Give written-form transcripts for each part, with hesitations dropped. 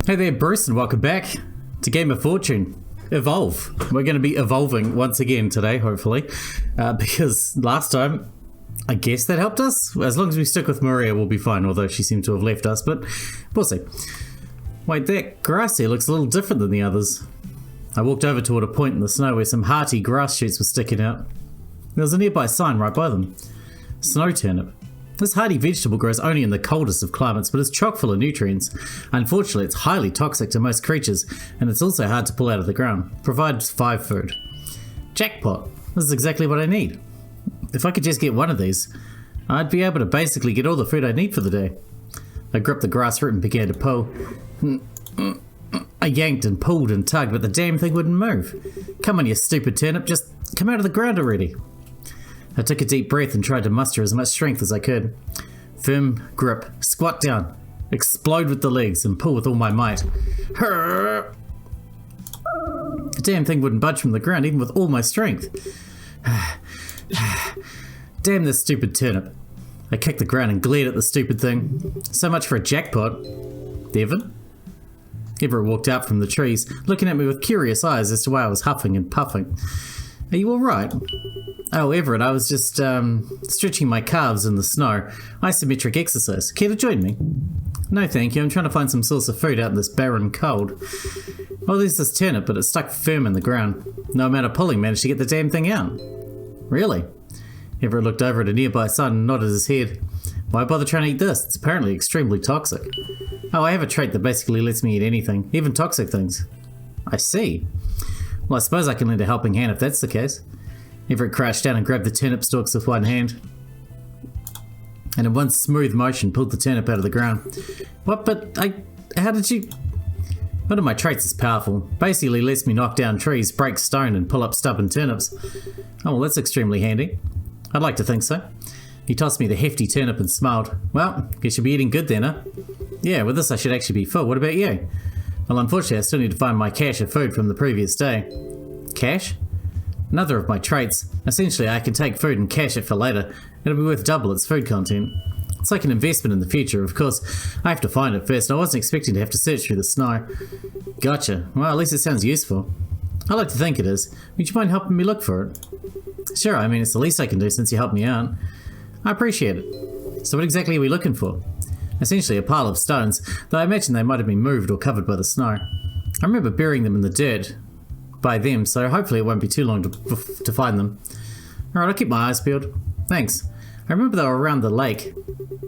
Hey there, Bruce, and welcome back to Game of Fortune. Evolve. We're going to be evolving once again today, hopefully, because last time, I guess that helped us. As long as we stick with Maria, we'll be fine, although she seemed to have left us, but we'll see. Wait, that grass here looks a little different than the others. I walked over toward a point in the snow where some hearty grass shoots were sticking out. There was a nearby sign right by them. Snow turnip. This hardy vegetable grows only in the coldest of climates, but is chock full of nutrients. Unfortunately, it's highly toxic to most creatures, and it's also hard to pull out of the ground. Provides 5 food. Jackpot. This is exactly what I need. If I could just get one of these, I'd be able to basically get all the food I need for the day. I gripped the grass root and began to pull. I yanked and pulled and tugged, but the damn thing wouldn't move. Come on, you stupid turnip, just come out of the ground already. I took a deep breath and tried to muster as much strength as I could. Firm grip, squat down, explode with the legs, and pull with all my might. The damn thing wouldn't budge from the ground even with all my strength. Damn this stupid turnip. I kicked the ground and glared at the stupid thing. So much for a jackpot. Devin? Everett walked out from the trees, looking at me with curious eyes as to why I was huffing and puffing. Are you alright? Oh, Everett, I was just stretching my calves in the snow. Isometric exercise. Care to join me? No thank you, I'm trying to find some source of food out in this barren cold. Well, there's this turnip, but it's stuck firm in the ground. No amount of pulling managed to get the damn thing out. Really? Everett looked over at a nearby sign and nodded his head. Why bother trying to eat this? It's apparently extremely toxic. Oh, I have a trait that basically lets me eat anything, even toxic things. I see. Well, I suppose I can lend a helping hand if that's the case. Everett crouched down and grabbed the turnip stalks with one hand, and in one smooth motion pulled the turnip out of the ground. What? But how did you... One of my traits is powerful. Basically lets me knock down trees, break stone, and pull up stubborn turnips. Oh, well, that's extremely handy. I'd like to think so. He tossed me the hefty turnip and smiled. Well, guess you'll be eating good then, huh? Yeah, with this I should actually be full. What about you? Well, unfortunately I still need to find my cache of food from the previous day. Cache? Another of my traits. Essentially, I can take food and cache it for later. It'll be worth double its food content. It's like an investment in the future. Of course, I have to find it first, and I wasn't expecting to have to search through the snow. Gotcha. Well, at least it sounds useful. I like to think it is. Would you mind helping me look for it? Sure, I mean, it's the least I can do since you helped me out. I appreciate it. So what exactly are we looking for? Essentially a pile of stones, though I imagine they might have been moved or covered by the snow. I remember burying them in the dirt by them, so hopefully it won't be too long to find them. Alright, I'll keep my eyes peeled. Thanks. I remember they were around the lake.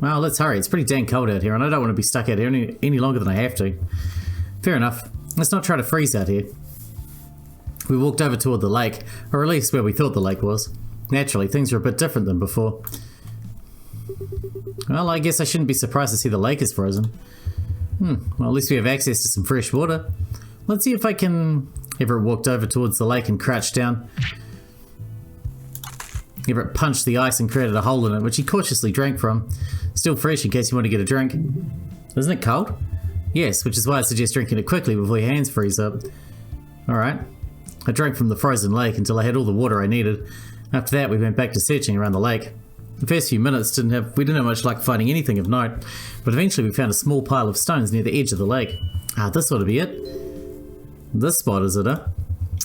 Well, let's hurry. It's pretty dang cold out here, and I don't want to be stuck out here any longer than I have to. Fair enough. Let's not try to freeze out here. We walked over toward the lake, or at least where we thought the lake was. Naturally, things are a bit different than before. Well, I guess I shouldn't be surprised to see the lake is frozen. Well, at least we have access to some fresh water. Let's see if I can... Everett walked over towards the lake and crouched down. Everett punched the ice and created a hole in it, which he cautiously drank from. Still fresh in case you want to get a drink. Isn't it cold? Yes, which is why I suggest drinking it quickly before your hands freeze up. Alright. I drank from the frozen lake until I had all the water I needed. After that, we went back to searching around the lake. The first few minutes we didn't have much luck finding anything of note, but eventually we found a small pile of stones near the edge of the lake. Ah, this ought to be it. This spot, is it, huh?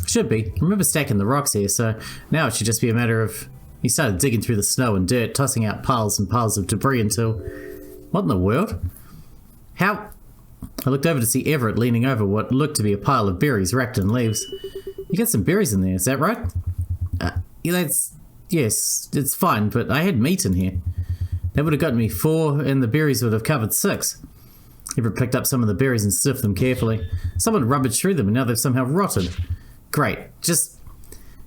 Should be. I remember stacking the rocks here, so now it should just be a matter of... He started digging through the snow and dirt, tossing out piles and piles of debris until... What in the world? How... I looked over to see Everett leaning over what looked to be a pile of berries wrapped in leaves. You got some berries in there, is that right? Yeah, yes, it's fine, but I had meat in here. That would have gotten me 4, and the berries would have covered 6. Everett picked up some of the berries and sniffed them carefully. Someone rummaged through them, and now they've somehow rotted. Great,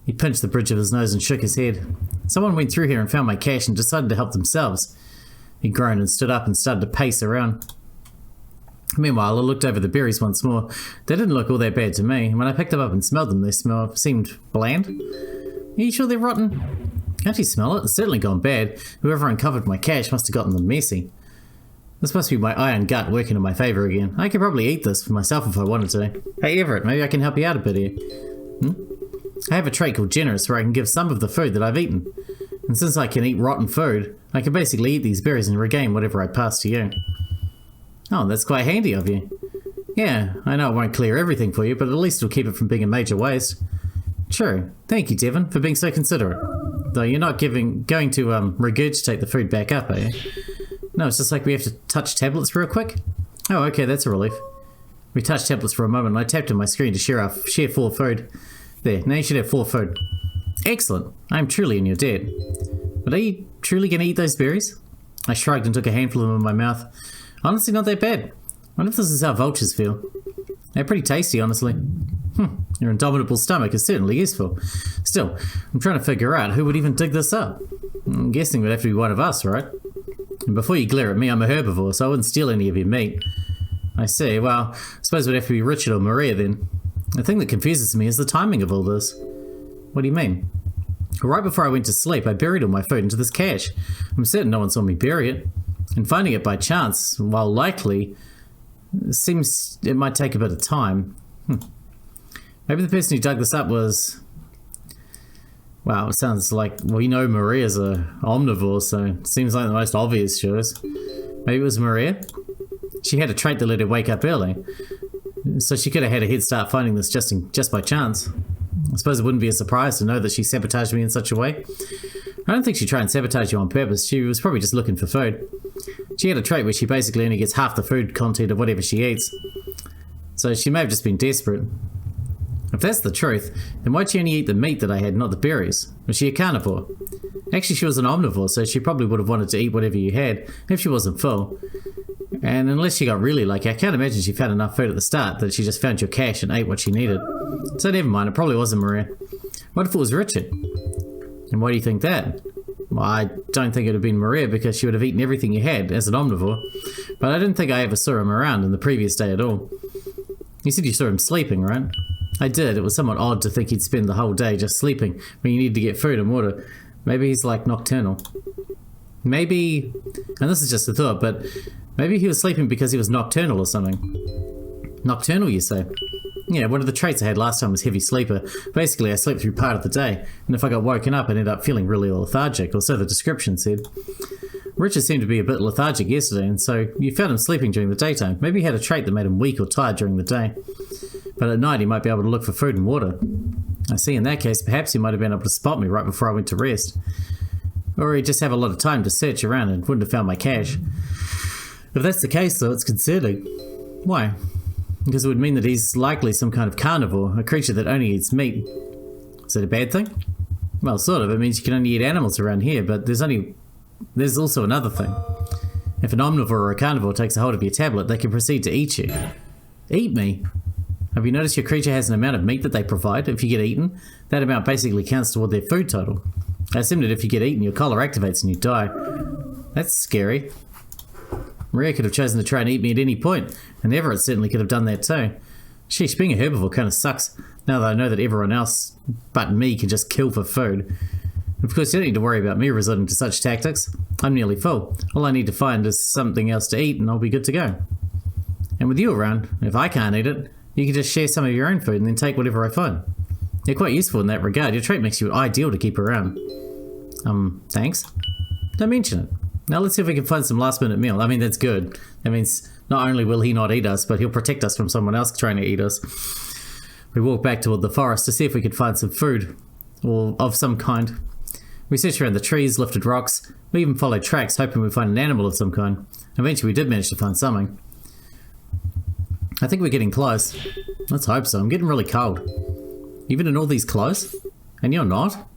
He pinched the bridge of his nose and shook his head. Someone went through here and found my cache and decided to help themselves. He groaned and stood up and started to pace around. Meanwhile, I looked over the berries once more. They didn't look all that bad to me, and when I picked them up and smelled them, they seemed bland. Are you sure they're rotten? Can't you smell it? It's certainly gone bad. Whoever uncovered my cache must have gotten them messy. This must be my iron gut working in my favour again. I could probably eat this for myself if I wanted to. Hey Everett, maybe I can help you out a bit here. I have a trait called generous where I can give some of the food that I've eaten. And since I can eat rotten food, I can basically eat these berries and regain whatever I pass to you. Oh, that's quite handy of you. Yeah, I know it won't clear everything for you, but at least it'll keep it from being a major waste. True. Thank you, Devin, for being so considerate. Though you're not going to regurgitate the food back up, eh? No, it's just like we have to touch tablets real quick. Oh, okay, that's a relief. We touched tablets for a moment and I tapped on my screen to share 4 food. There, now you should have 4 food. Excellent. I'm truly in your debt. But are you truly going to eat those berries? I shrugged and took a handful of them in my mouth. Honestly, not that bad. I wonder if this is how vultures feel. They're pretty tasty, honestly. Your indomitable stomach is certainly useful. Still, I'm trying to figure out who would even dig this up. I'm guessing it would have to be one of us, right? And before you glare at me, I'm a herbivore, so I wouldn't steal any of your meat. I see. Well, I suppose it would have to be Richard or Maria then. The thing that confuses me is the timing of all this. What do you mean? Right before I went to sleep, I buried all my food into this cache. I'm certain no one saw me bury it. And finding it by chance, while likely, seems it might take a bit of time. Maybe the person who dug this up was... Wow, it sounds like... Well, you know Maria's a omnivore, so it seems like the most obvious choice. Maybe it was Maria? She had a trait that let her wake up early. So she could have had a head start finding this just by chance. I suppose it wouldn't be a surprise to know that she sabotaged me in such a way. I don't think she tried and sabotage you on purpose. She was probably just looking for food. She had a trait where she basically only gets half the food content of whatever she eats. So she may have just been desperate. If that's the truth, then why'd she only eat the meat that I had, not the berries? Was she a carnivore? Actually, she was an omnivore, so she probably would have wanted to eat whatever you had, if she wasn't full. And unless she got really lucky, I can't imagine she found enough food at the start that she just found your cache and ate what she needed. So never mind, it probably wasn't Maria. What if it was Richard? And why do you think that? Well, I don't think it would have been Maria because she would have eaten everything you had as an omnivore. But I didn't think I ever saw him around in the previous day at all. You said you saw him sleeping, right? I did. It was somewhat odd to think he'd spend the whole day just sleeping when you need to get food and water. Maybe he's like nocturnal. Maybe, and this is just a thought, but maybe he was sleeping because he was nocturnal or something. Nocturnal, you say? Yeah, one of the traits I had last time was heavy sleeper. Basically, I slept through part of the day, and if I got woken up, I'd end up feeling really lethargic, or so the description said. Richard seemed to be a bit lethargic yesterday, and so you found him sleeping during the daytime. Maybe he had a trait that made him weak or tired during the day. But at night, he might be able to look for food and water. I see, in that case, perhaps he might have been able to spot me right before I went to rest. Or he'd just have a lot of time to search around and wouldn't have found my cache. If that's the case, though, it's concerning. Why? Because it would mean that he's likely some kind of carnivore, a creature that only eats meat. Is that a bad thing? Well, sort of. It means you can only eat animals around here, but there's also another thing. If an omnivore or a carnivore takes a hold of your tablet, they can proceed to eat you. Eat me? Have you noticed your creature has an amount of meat that they provide? If you get eaten, that amount basically counts toward their food total. I assume that if you get eaten, your collar activates and you die. That's scary. Maria could have chosen to try and eat me at any point, and Everett certainly could have done that too. Sheesh, being a herbivore kind of sucks, now that I know that everyone else but me can just kill for food. Of course, you don't need to worry about me resorting to such tactics. I'm nearly full. All I need to find is something else to eat and I'll be good to go. And with you around, if I can't eat it, you can just share some of your own food and then take whatever I find. You're quite useful in that regard. Your trait makes you ideal to keep around. Thanks. Don't mention it. Now let's see if we can find some last minute meal. I mean, that's good. That means not only will he not eat us, but he'll protect us from someone else trying to eat us. We walked back toward the forest to see if we could find some food, or of some kind. We searched around the trees, lifted rocks. We even followed tracks, hoping we'd find an animal of some kind. Eventually we did manage to find something. I think we're getting close. Let's hope so. I'm getting really cold. Even in all these clothes? And you're not?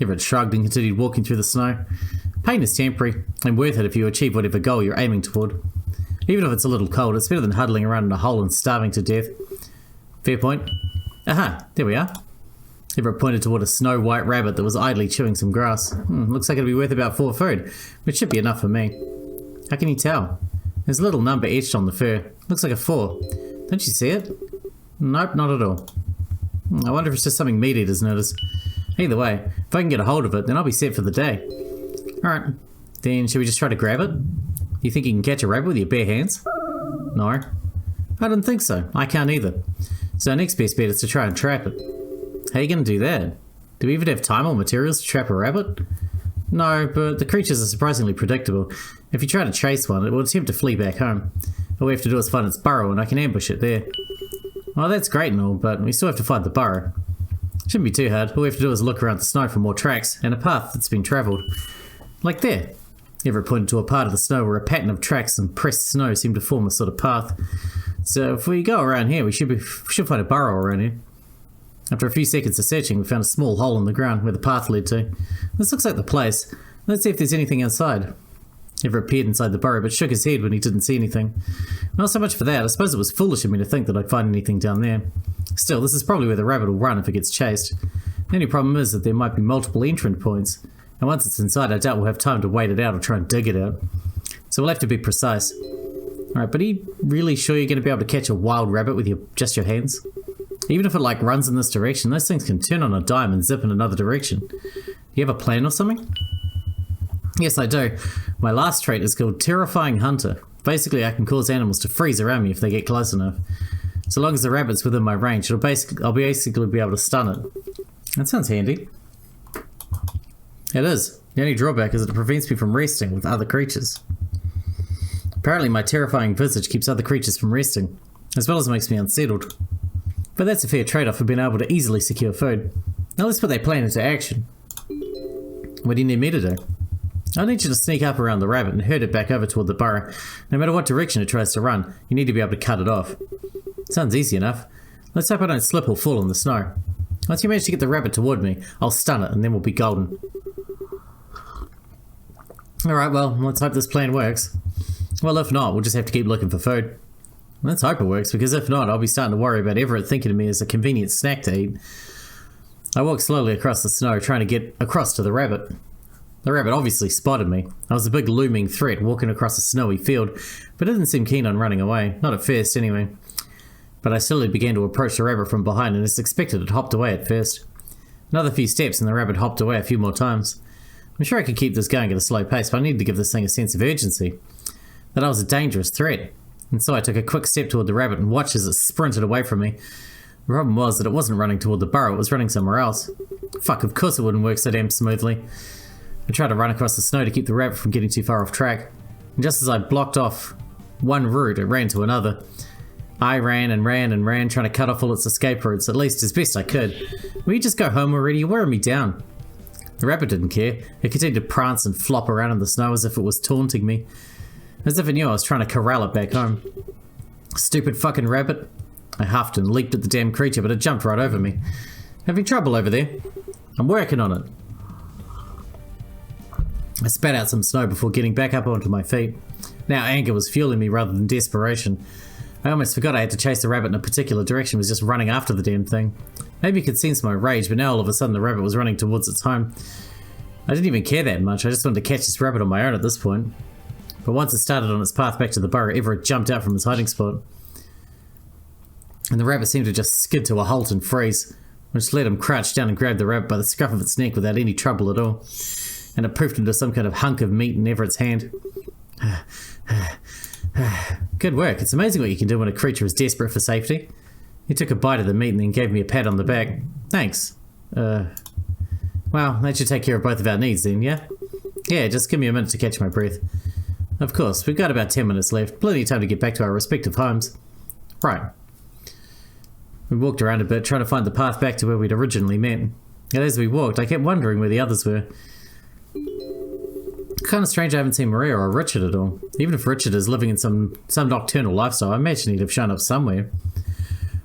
Everett shrugged and continued walking through the snow. Pain is temporary, and worth it if you achieve whatever goal you're aiming toward. Even if it's a little cold, it's better than huddling around in a hole and starving to death. Fair point. Aha, there we are. Everett pointed toward a snow-white rabbit that was idly chewing some grass. Looks like it'll be worth about 4 food, which should be enough for me. How can you tell? There's a little number etched on the fur. Looks like a 4. Don't you see it? Nope, not at all. I wonder if it's just something meat eaters notice. Either way, if I can get a hold of it, then I'll be set for the day. Alright, then should we just try to grab it? You think you can catch a rabbit with your bare hands? No. I didn't think so. I can't either. So our next best bet is to try and trap it. How are you going to do that? Do we even have time or materials to trap a rabbit? No, but the creatures are surprisingly predictable. If you try to chase one, it will attempt to flee back home. All we have to do is find its burrow and I can ambush it there. Well, that's great and all, but we still have to find the burrow. Shouldn't be too hard. All we have to do is look around the snow for more tracks and a path that's been travelled. Like there. Everett pointed to a part of the snow where a pattern of tracks and pressed snow seemed to form a sort of path. So if we go around here, we should find a burrow around here. After a few seconds of searching, we found a small hole in the ground where the path led to. This looks like the place. Let's see if there's anything outside. Everett peered inside the burrow, but shook his head when he didn't see anything. Not so much for that. I suppose it was foolish of me to think that I'd find anything down there. Still, this is probably where the rabbit will run if it gets chased. The only problem is that there might be multiple entrance points, and once it's inside, I doubt we'll have time to wait it out or try and dig it out. So we'll have to be precise. Alright, but are you really sure you're going to be able to catch a wild rabbit with just your hands? Even if it like runs in this direction, those things can turn on a dime and zip in another direction. Do you have a plan or something? Yes, I do. My last trait is called Terrifying Hunter. Basically, I can cause animals to freeze around me if they get close enough. So long as the rabbit's within my range, I'll basically be able to stun it. That sounds handy. It is. The only drawback is that it prevents me from resting with other creatures. Apparently my terrifying visage keeps other creatures from resting, as well as makes me unsettled. But that's a fair trade-off for being able to easily secure food. Now let's put that plan into action. What do you need me to do? I need you to sneak up around the rabbit and herd it back over toward the burrow. No matter what direction it tries to run, you need to be able to cut it off. Sounds easy enough. Let's hope I don't slip or fall in the snow. Once you manage to get the rabbit toward me, I'll stun it and then we'll be golden. Alright, well, let's hope this plan works. Well, if not, we'll just have to keep looking for food. Let's hope it works, because if not, I'll be starting to worry about Everett thinking of me as a convenient snack to eat. I walked slowly across the snow, trying to get across to the rabbit. The rabbit obviously spotted me. I was a big looming threat walking across a snowy field, but it didn't seem keen on running away. Not at first, anyway. But I slowly began to approach the rabbit from behind, and as expected, it hopped away at first. Another few steps, and the rabbit hopped away a few more times. I'm sure I could keep this going at a slow pace, but I needed to give this thing a sense of urgency. That I was a dangerous threat. And so I took a quick step toward the rabbit and watched as it sprinted away from me. The problem was that it wasn't running toward the burrow, it was running somewhere else. Fuck, of course it wouldn't work so damn smoothly. I tried to run across the snow to keep the rabbit from getting too far off track. And just as I blocked off one route, it ran to another. I ran and ran and ran, trying to cut off all its escape routes, at least as best I could. Will you just go home already? You're wearing me down. The rabbit didn't care. It continued to prance and flop around in the snow as if it was taunting me. As if it knew I was trying to corral it back home. Stupid fucking rabbit. I huffed and leaped at the damn creature, but it jumped right over me. Having trouble over there? I'm working on it. I spat out some snow before getting back up onto my feet. Now anger was fueling me rather than desperation. I almost forgot I had to chase the rabbit in a particular direction, was just running after the damn thing. Maybe you could sense my rage, but now all of a sudden the rabbit was running towards its home. I didn't even care that much, I just wanted to catch this rabbit on my own at this point. But once it started on its path back to the burrow, Everett jumped out from its hiding spot. And the rabbit seemed to just skid to a halt and freeze, which let him crouch down and grab the rabbit by the scruff of its neck without any trouble at all. And it poofed into some kind of hunk of meat in Everett's hand. Good work. It's amazing what you can do when a creature is desperate for safety. He took a bite of the meat and then gave me a pat on the back. Thanks. Well, that should take care of both of our needs then, yeah? Yeah, just give me a minute to catch my breath. Of course, we've got about 10 minutes left. Plenty of time to get back to our respective homes. Right. We walked around a bit, trying to find the path back to where we'd originally met. And as we walked, I kept wondering where the others were. Kind of strange I haven't seen Maria or Richard at all. Even if Richard is living in some nocturnal lifestyle, I imagine he'd have shown up somewhere.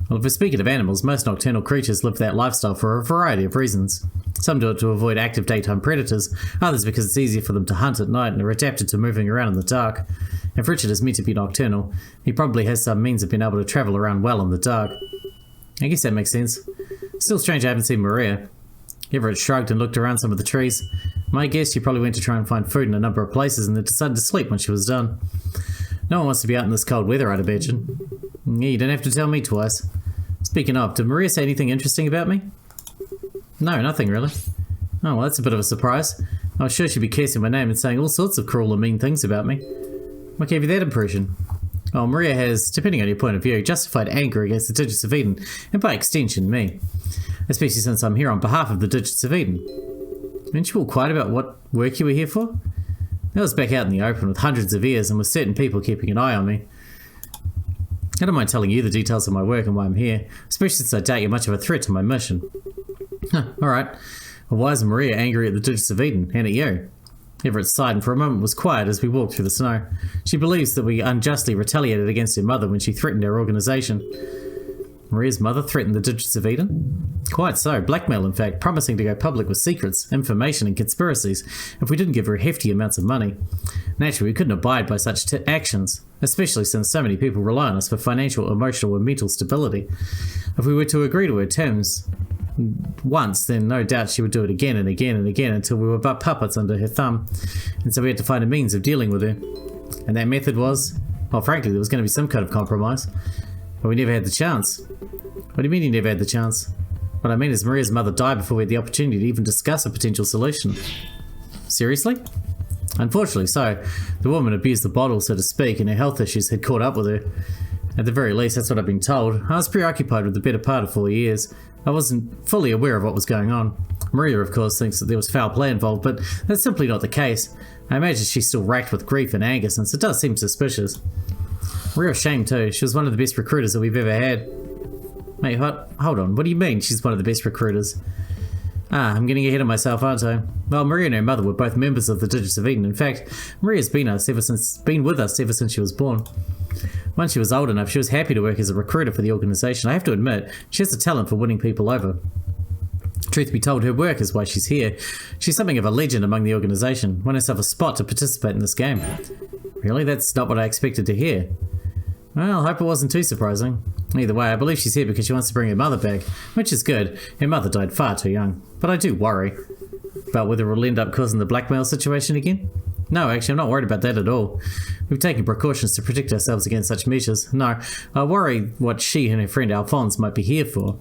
Well, if we're speaking of animals, most nocturnal creatures live that lifestyle for a variety of reasons. Some do it to avoid active daytime predators, others because it's easier for them to hunt at night and are adapted to moving around in the dark. If Richard is meant to be nocturnal, he probably has some means of being able to travel around well in the dark. I guess that makes sense. Still strange I haven't seen Maria. Everett shrugged and looked around some of the trees. My guess she probably went to try and find food in a number of places and then decided to sleep when she was done. No one wants to be out in this cold weather, I'd imagine. Yeah, you don't have to tell me twice. Speaking of, did Maria say anything interesting about me? No, nothing really. Oh, well, that's a bit of a surprise. I was sure she'd be cursing my name and saying all sorts of cruel and mean things about me. What gave you that impression? Oh, Maria has, depending on your point of view, justified anger against the Digits of Eden, and by extension, me. Especially since I'm here on behalf of the Digits of Eden. Weren't you all quiet about what work you were here for? I was back out in the open with hundreds of ears and with certain people keeping an eye on me. I don't mind telling you the details of my work and why I'm here, especially since I doubt you're much of a threat to my mission. Alright. Well, why is Maria angry at the Digits of Eden, and at you? Everett sighed and for a moment was quiet as we walked through the snow. She believes that we unjustly retaliated against her mother when she threatened our organisation. Maria's mother threatened the Digits of Eden? Quite so. Blackmail, in fact, promising to go public with secrets, information and conspiracies if we didn't give her hefty amounts of money. Naturally, we couldn't abide by such actions, especially since so many people rely on us for financial, emotional and mental stability. If we were to agree to her terms once, then no doubt she would do it again and again and again until we were but puppets under her thumb. And so we had to find a means of dealing with her. And that method was, well, frankly, there was going to be some kind of compromise. But we never had the chance. What do you mean you never had the chance? What I mean is Maria's mother died before we had the opportunity to even discuss a potential solution. Seriously? Unfortunately so. The woman abused the bottle, so to speak, and her health issues had caught up with her. At the very least, that's what I've been told. I was preoccupied with the better part of 4 years. I wasn't fully aware of what was going on. Maria, of course, thinks that there was foul play involved, but that's simply not the case. I imagine she's still racked with grief and anger, since it does seem suspicious. Real shame too. She was one of the best recruiters that we've ever had. Wait, hold on. What do you mean she's one of the best recruiters? I'm getting ahead of myself, aren't I? Well, Maria and her mother were both members of the Digits of Eden. In fact, Maria's been with us ever since she was born. Once she was old enough, she was happy to work as a recruiter for the organisation. I have to admit, she has a talent for winning people over. Truth be told, her work is why she's here. She's something of a legend among the organisation. Won herself a spot to participate in this game. Really? That's not what I expected to hear. Well, I hope it wasn't too surprising. Either way, I believe she's here because she wants to bring her mother back, which is good. Her mother died far too young. But I do worry about whether we'll end up causing the blackmail situation again. No, actually, I'm not worried about that at all. We've taken precautions to protect ourselves against such measures. No, I worry what she and her friend Alphonse might be here for.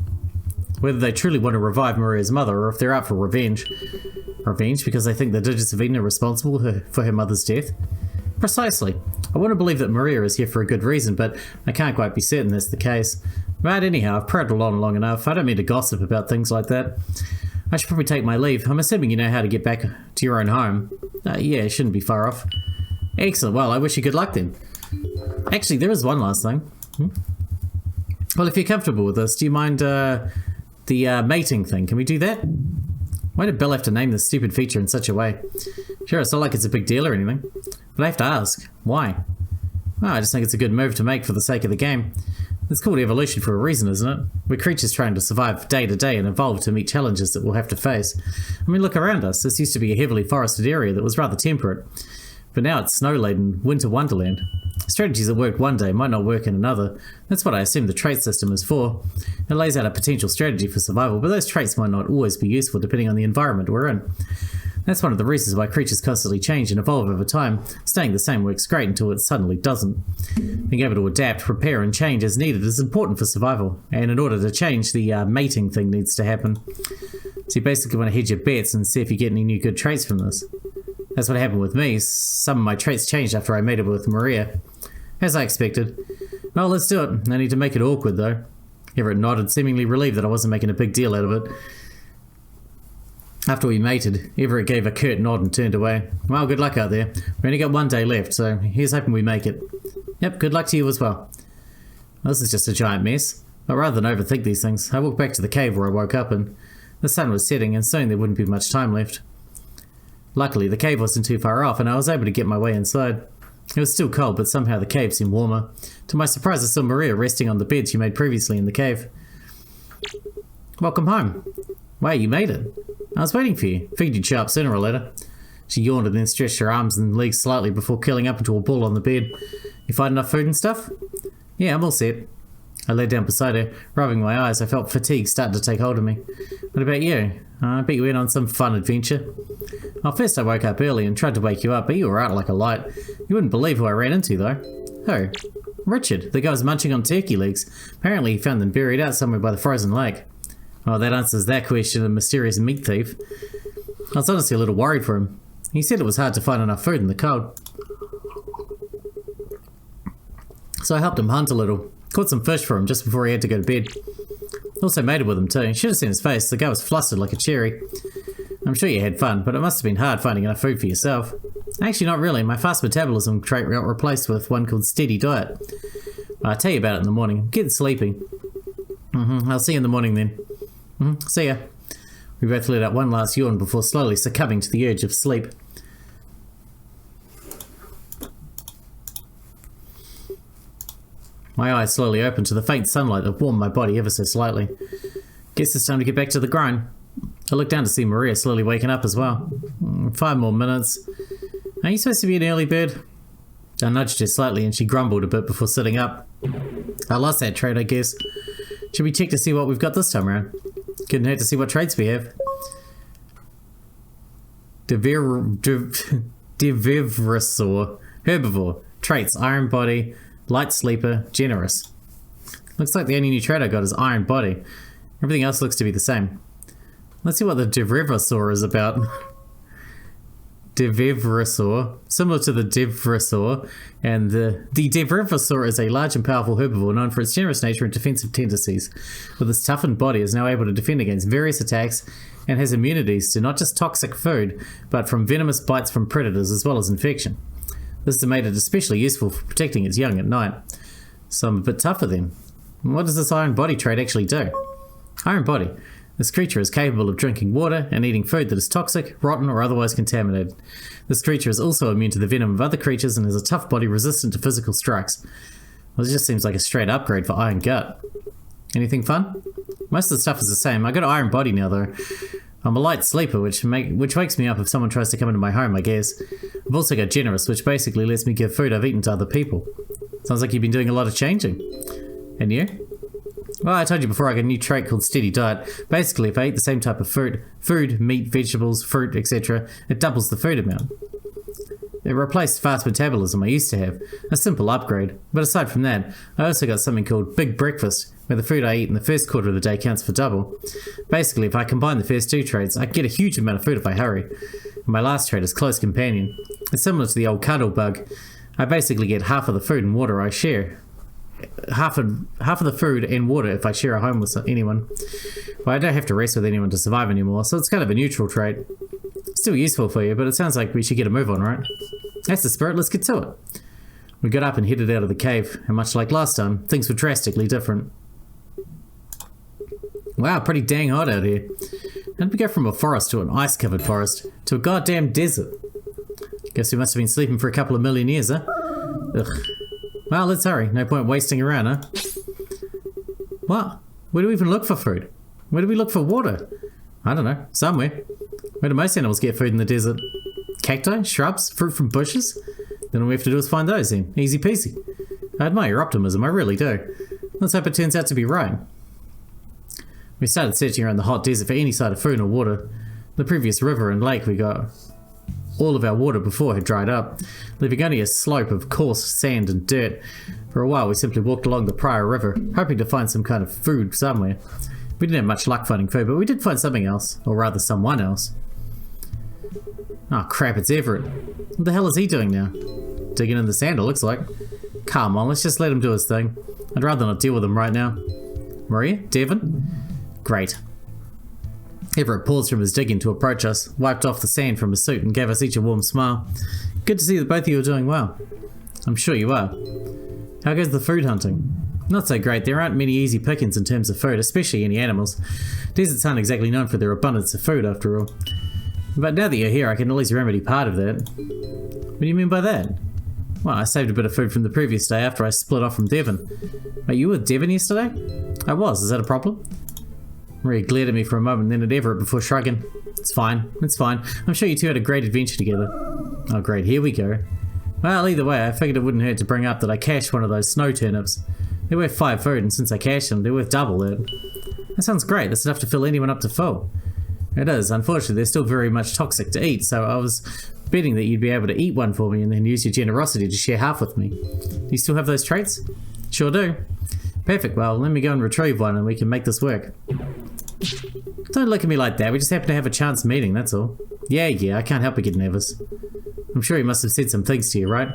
Whether they truly want to revive Maria's mother or if they're out for revenge. Revenge because they think the Digits of Eden are responsible for her mother's death? Precisely. I want to believe that Maria is here for a good reason, but I can't quite be certain that's the case. But anyhow, I've prattled on long enough. I don't mean to gossip about things like that. I should probably take my leave. I'm assuming you know how to get back to your own home. Yeah, it shouldn't be far off. Excellent. Well, I wish you good luck then. Actually, there is one last thing. Well, if you're comfortable with this, do you mind the mating thing? Can we do that? Why did Bill have to name this stupid feature in such a way? Sure, it's not like it's a big deal or anything. But I have to ask, why? Well, I just think it's a good move to make for the sake of the game. It's called evolution for a reason, isn't it? We're creatures trying to survive day to day and evolve to meet challenges that we'll have to face. I mean, look around us. This used to be a heavily forested area that was rather temperate. But now it's snow-laden winter wonderland. Strategies that work one day might not work in another. That's what I assume the trait system is for. It lays out a potential strategy for survival, but those traits might not always be useful depending on the environment we're in. That's one of the reasons why creatures constantly change and evolve over time. Staying the same works great until it suddenly doesn't. Being able to adapt, prepare, and change as needed is important for survival. And in order to change, the mating thing needs to happen. So you basically want to hedge your bets and see if you get any new good traits from this. That's what happened with me. Some of my traits changed after I mated with Maria. As I expected. Well, let's do it. No need to make it awkward, though. Everett nodded, seemingly relieved that I wasn't making a big deal out of it. After we mated, Everett gave a curt nod and turned away. Well, good luck out there. We only got one day left, so here's hoping we make it. Yep, good luck to you as well. This is just a giant mess. But rather than overthink these things, I walked back to the cave where I woke up and the sun was setting and soon there wouldn't be much time left. Luckily, the cave wasn't too far off and I was able to get my way inside. It was still cold, but somehow the cave seemed warmer. To my surprise, I saw Maria resting on the bed she made previously in the cave. Welcome home. Wow, you made it. I was waiting for you. Figured you'd show up sooner or later. She yawned and then stretched her arms and legs slightly before curling up into a ball on the bed. You find enough food and stuff? Yeah, I'm all set. I lay down beside her, rubbing my eyes. I felt fatigue starting to take hold of me. What about you? I bet you went on some fun adventure. Well, first I woke up early and tried to wake you up, but you were out like a light. You wouldn't believe who I ran into, though. Who? Richard. The guy was munching on turkey legs. Apparently he found them buried out somewhere by the frozen lake. Well, that answers that question, a mysterious meat thief. I was honestly a little worried for him. He said it was hard to find enough food in the cold. So I helped him hunt a little. Caught some fish for him just before he had to go to bed. Also mated with him too. Should have seen his face. The guy was flustered like a cherry. I'm sure you had fun, but it must have been hard finding enough food for yourself. Actually, not really. My fast metabolism trait got replaced with one called steady diet. I'll tell you about it in the morning. I'm getting sleepy. I'll see you in the morning then. See ya. We both let out one last yawn before slowly succumbing to the urge of sleep. My eyes slowly opened to the faint sunlight that warmed my body ever so slightly. Guess it's time to get back to the grind. I looked down to see Maria slowly waking up as well. 5 more minutes. Are you supposed to be an early bird? I nudged her slightly and she grumbled a bit before sitting up. I lost that trait, I guess. Should we check to see what we've got this time around? Couldn't hurt to see what traits we have. Divivorous. Herbivore. Traits: iron body, light sleeper, generous. Looks like the only new trait I got is iron body. Everything else looks to be the same. Let's see what the Divivorous is about. Divivorous, similar to the Divivorous, and the Divivorous is a large and powerful herbivore known for its generous nature and defensive tendencies. With its toughened body, it is now able to defend against various attacks and has immunities to not just toxic food, but from venomous bites from predators as well as infection. This has made it especially useful for protecting its young at night. So I'm a bit tougher then. What does this iron body trait actually do? Iron body. This creature is capable of drinking water and eating food that is toxic, rotten, or otherwise contaminated. This creature is also immune to the venom of other creatures and has a tough body resistant to physical strikes. Well, this just seems like a straight upgrade for Iron Gut. Anything fun? Most of the stuff is the same. I got an Iron Body now though. I'm a light sleeper, which wakes me up if someone tries to come into my home, I guess. I've also got Generous, which basically lets me give food I've eaten to other people. Sounds like you've been doing a lot of changing. And you? Well, I told you before I got a new trait called Steady Diet. Basically, if I eat the same type of food, meat, vegetables, fruit, etc., it doubles the food amount. It replaced fast metabolism I used to have, a simple upgrade. But aside from that, I also got something called Big Breakfast, where the food I eat in the first quarter of the day counts for double. Basically, if I combine the first 2 traits, I get a huge amount of food if I hurry. And my last trait is Close Companion. It's similar to the old cuddle bug. I basically get half of the food and water I share. Half of the food and water if I share a home with anyone. Well, I don't have to rest with anyone to survive anymore, so it's kind of a neutral trait. Still useful for you, but it sounds like we should get a move on, right? That's the spirit, let's get to it. We got up and headed out of the cave, and much like last time, things were drastically different. Wow, pretty dang hot out here. How did we go from a forest to an ice-covered forest to a goddamn desert? Guess we must have been sleeping for a couple of million years, huh? Ugh. Well, let's hurry. No point wasting around, huh? What? Where do we even look for food? Where do we look for water? I don't know. Somewhere. Where do most animals get food in the desert? Cacti? Shrubs? Fruit from bushes? Then all we have to do is find those then. Easy peasy. I admire your optimism, I really do. Let's hope it turns out to be right. We started searching around the hot desert for any side of food or water. The previous river and lake we got all of our water before had dried up, leaving only a slope of coarse sand and dirt. For a while we simply walked along the prior river, hoping to find some kind of food somewhere. We didn't have much luck finding food, but we did find something else, or rather someone else. Oh crap, it's Everett. What the hell is he doing now? Digging in the sand, it looks like. Come on, let's just let him do his thing. I'd rather not deal with him right now. Maria? Devin? Great. Everett paused from his digging to approach us, wiped off the sand from his suit and gave us each a warm smile. Good to see that both of you are doing well. I'm sure you are. How goes the food hunting? Not so great. There aren't many easy pickings in terms of food, especially any animals. Deserts aren't exactly known for their abundance of food after all. But now that you're here, I can at least remedy part of that. What do you mean by that? Well, I saved a bit of food from the previous day after I split off from Devin. Wait, you were with Devin yesterday? I was. Is that a problem? Maria glared at me for a moment, then at Everett before shrugging. It's fine. It's fine. I'm sure you two had a great adventure together. Oh great, here we go. Well, either way, I figured it wouldn't hurt to bring up that I cached one of those snow turnips. They're worth 5 food, and since I cached them, they're worth double that. That sounds great. That's enough to fill anyone up to full. It is. Unfortunately, they're still very much toxic to eat, so I was betting that you'd be able to eat one for me and then use your generosity to share half with me. Do you still have those traits? Sure do. Perfect. Well, let me go and retrieve one and we can make this work. Don't look at me like that. We just happen to have a chance meeting, that's all. Yeah, I can't help but get nervous. I'm sure he must have said some things to you, right?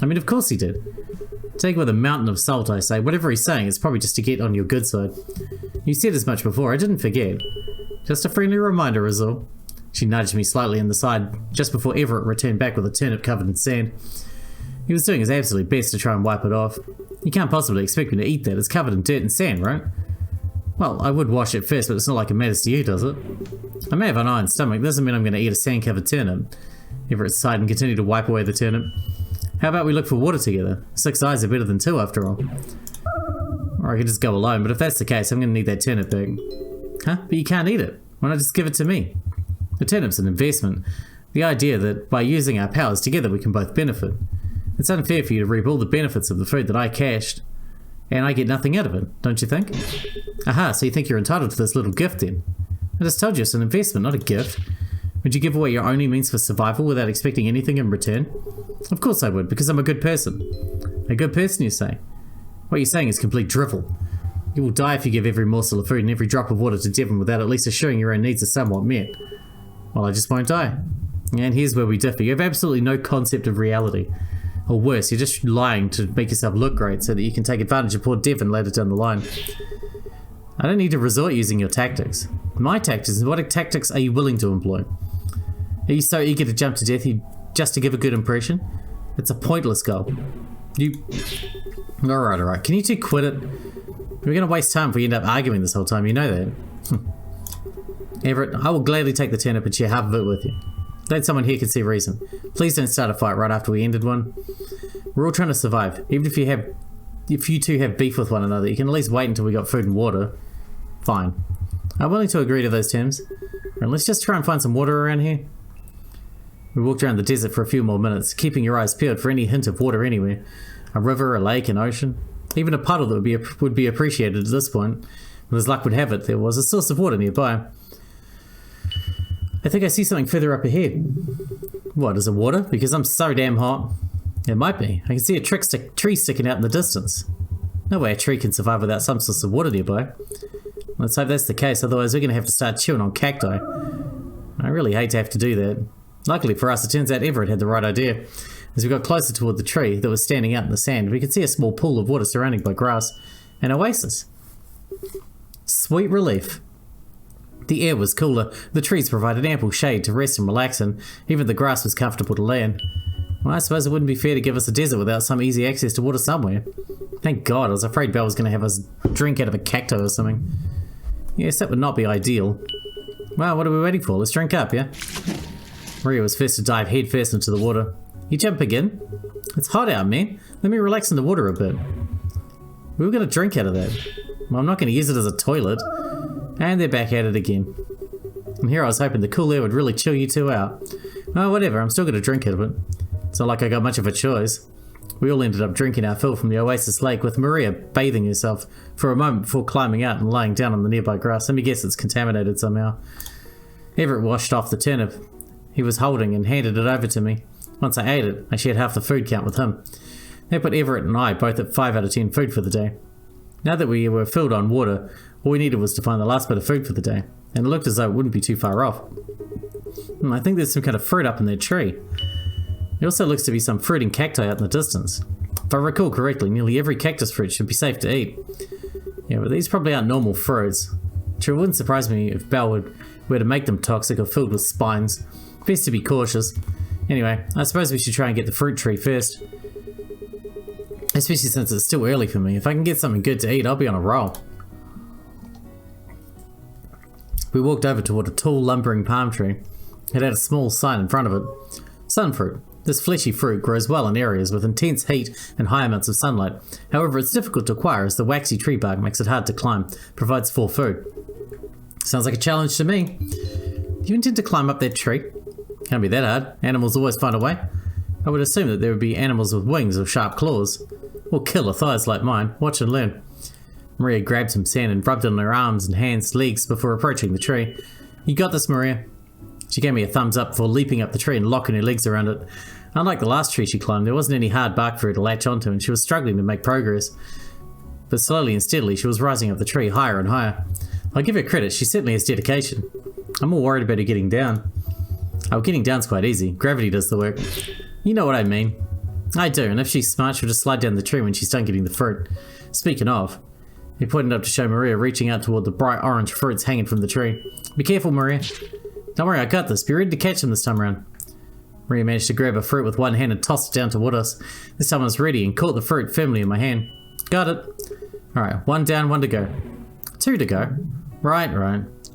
I mean, of course he did. Take it with a mountain of salt, I say. Whatever he's saying, it's probably just to get on your good side. You said as much before. I didn't forget. Just a friendly reminder is all. She nudged me slightly in the side just before Everett returned back with a turnip covered in sand. He was doing his absolute best to try and wipe it off. You can't possibly expect me to eat that. It's covered in dirt and sand, right? Well, I would wash it first, but it's not like it matters to you, does it? I may have an iron stomach. Doesn't mean I'm going to eat a sand-covered turnip. Everett sighed and continued to wipe away the turnip. How about we look for water together? 6 eyes are better than 2 after all. Or I could just go alone, but if that's the case, I'm going to need that turnip back. Huh? But you can't eat it. Why not just give it to me? The turnip's an investment. The idea that by using our powers together we can both benefit. It's unfair for you to reap all the benefits of the food that I cached, and I get nothing out of it, don't you think? Aha, so you think you're entitled to this little gift then? I just told you it's an investment, not a gift. Would you give away your only means for survival without expecting anything in return? Of course I would, because I'm a good person. A good person, you say? What you're saying is complete drivel. You will die if you give every morsel of food and every drop of water to Devin without at least assuring your own needs are somewhat met. Well, I just won't die. And here's where we differ. You have absolutely no concept of reality. Or worse, you're just lying to make yourself look great so that you can take advantage of poor Devin later down the line. I don't need to resort using your tactics. My tactics, what tactics are you willing to employ? Are you so eager to jump to death just to give a good impression? It's a pointless goal. Alright. Can you two quit it? We're going to waste time if we end up arguing this whole time, you know that. Everett, I will gladly take the turnip and share half of it with you. Glad someone here can see reason. Please don't start a fight right after we ended one. We're all trying to survive. Even if you two have beef with one another, you can at least wait until we got food and water. Fine. I'm willing to agree to those terms. And let's just try and find some water around here. We walked around the desert for a few more minutes, keeping your eyes peeled for any hint of water anywhere. A river, a lake, an ocean. Even a puddle that would be appreciated at this point. And as luck would have it, there was a source of water nearby. I think I see something further up ahead. What, is it water? Because I'm so damn hot. It might be. I can see a tree sticking out in the distance. No way a tree can survive without some source of water nearby. Let's hope that's the case, otherwise we're going to have to start chewing on cacti. I really hate to have to do that. Luckily for us, it turns out Everett had the right idea. As we got closer toward the tree that was standing out in the sand, we could see a small pool of water surrounded by grass. An oasis. Sweet relief. The air was cooler, the trees provided ample shade to rest and relax in, even the grass was comfortable to lay in. Well, I suppose it wouldn't be fair to give us a desert without some easy access to water somewhere. Thank God, I was afraid Belle was going to have us drink out of a cacti or something. Yes, that would not be ideal. Well, what are we waiting for? Let's drink up, yeah? Maria was first to dive headfirst into the water. You jump again? It's hot out, man. Let me relax in the water a bit. We were going to drink out of that. Well, I'm not going to use it as a toilet. And they're back at it again. And here I was hoping the cool air would really chill you two out. Oh, whatever, I'm still going to drink out of it. It's not like I got much of a choice. We all ended up drinking our fill from the Oasis Lake, with Maria bathing herself for a moment before climbing out and lying down on the nearby grass. Let me guess it's contaminated somehow. Everett washed off the turnip he was holding and handed it over to me. Once I ate it, I shared half the food count with him. That put Everett and I both at 5 out of 10 food for the day. Now that we were filled on water, all we needed was to find the last bit of food for the day, and it looked as though it wouldn't be too far off. I think there's some kind of fruit up in that tree. There also looks to be some fruiting cacti out in the distance. If I recall correctly, nearly every cactus fruit should be safe to eat. Yeah, but these probably aren't normal fruits. Sure, it wouldn't surprise me if Belle were to make them toxic or filled with spines. Best to be cautious. Anyway, I suppose we should try and get the fruit tree first. Especially since it's still early for me. If I can get something good to eat, I'll be on a roll. We walked over toward a tall, lumbering palm tree. It had a small sign in front of it. Sunfruit. This fleshy fruit grows well in areas with intense heat and high amounts of sunlight. However, it's difficult to acquire as the waxy tree bark makes it hard to climb. Provides full food. Sounds like a challenge to me. Do you intend to climb up that tree? Can't be that hard. Animals always find a way. I would assume that there would be animals with wings or sharp claws. Or killer thighs like mine. Watch and learn. Maria grabbed some sand and rubbed it on her arms and hands, legs before approaching the tree. You got this, Maria. She gave me a thumbs up before leaping up the tree and locking her legs around it. Unlike the last tree she climbed, there wasn't any hard bark for her to latch onto, and she was struggling to make progress. But slowly and steadily, she was rising up the tree higher and higher. I'll give her credit, she certainly has dedication. I'm more worried about her getting down. Oh, getting down's quite easy. Gravity does the work. You know what I mean. I do, and if she's smart, she'll just slide down the tree when she's done getting the fruit. Speaking of, he pointed up to show Maria reaching out toward the bright orange fruits hanging from the tree. Be careful, Maria. Don't worry, I got this. Be ready to catch them this time around. Maria managed to grab a fruit with one hand and tossed it down toward us. This time I was ready and caught the fruit firmly in my hand. Got it. Alright, 1 down, 1 to go. 2 to go. Right.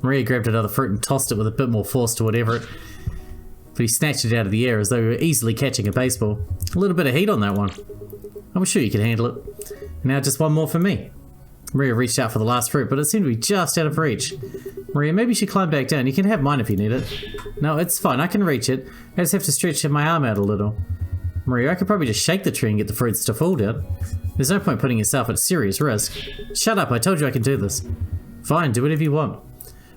Maria grabbed another fruit and tossed it with a bit more force to whatever it. But he snatched it out of the air as though he were easily catching a baseball. A little bit of heat on that one. I was sure you could handle it. And now just 1 more for me. Maria reached out for the last fruit, but it seemed to be just out of reach. Maria, maybe you should climb back down. You can have mine if you need it. No, it's fine. I can reach it. I just have to stretch my arm out a little. Maria, I could probably just shake the tree and get the fruits to fall down. There's no point putting yourself at serious risk. Shut up, I told you I can do this. Fine, do whatever you want.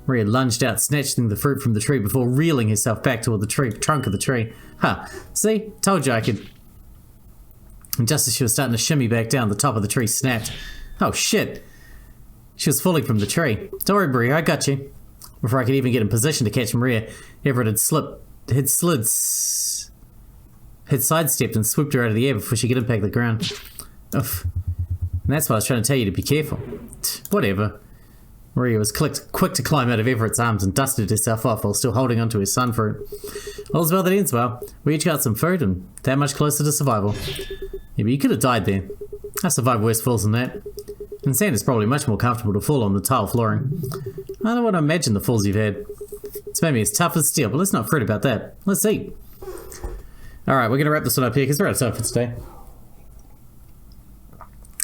Maria lunged out, snatching the fruit from the tree before reeling herself back toward the trunk of the tree. See? Told you I could. And just as she was starting to shimmy back down, the top of the tree snapped. Oh shit! She was falling from the tree. Don't worry, Maria, I got you. Before I could even get in position to catch Maria, Everett had sidestepped and swooped her out of the air before she could impact the ground. Oof. And that's why I was trying to tell you to be careful. Whatever. Maria was quick to climb out of Everett's arms and dusted herself off while still holding onto his sunfruit. All's well that ends well. We each got some food and that much closer to survival. Yeah, but you could have died there. I've survived worse falls than that. And sand is probably much more comfortable to fall on the tile flooring. I don't want to imagine the falls you've had. It's made me as tough as steel, but let's not fret about that. Let's eat. Alright, we're going to wrap this one up here because we're out of time for today.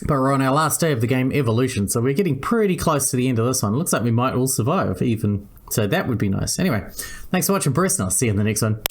But we're on our last day of the game Evolution, so we're getting pretty close to the end of this one. Looks like we might all survive even, so that would be nice. Anyway, thanks for watching, Brest, and I'll see you in the next one.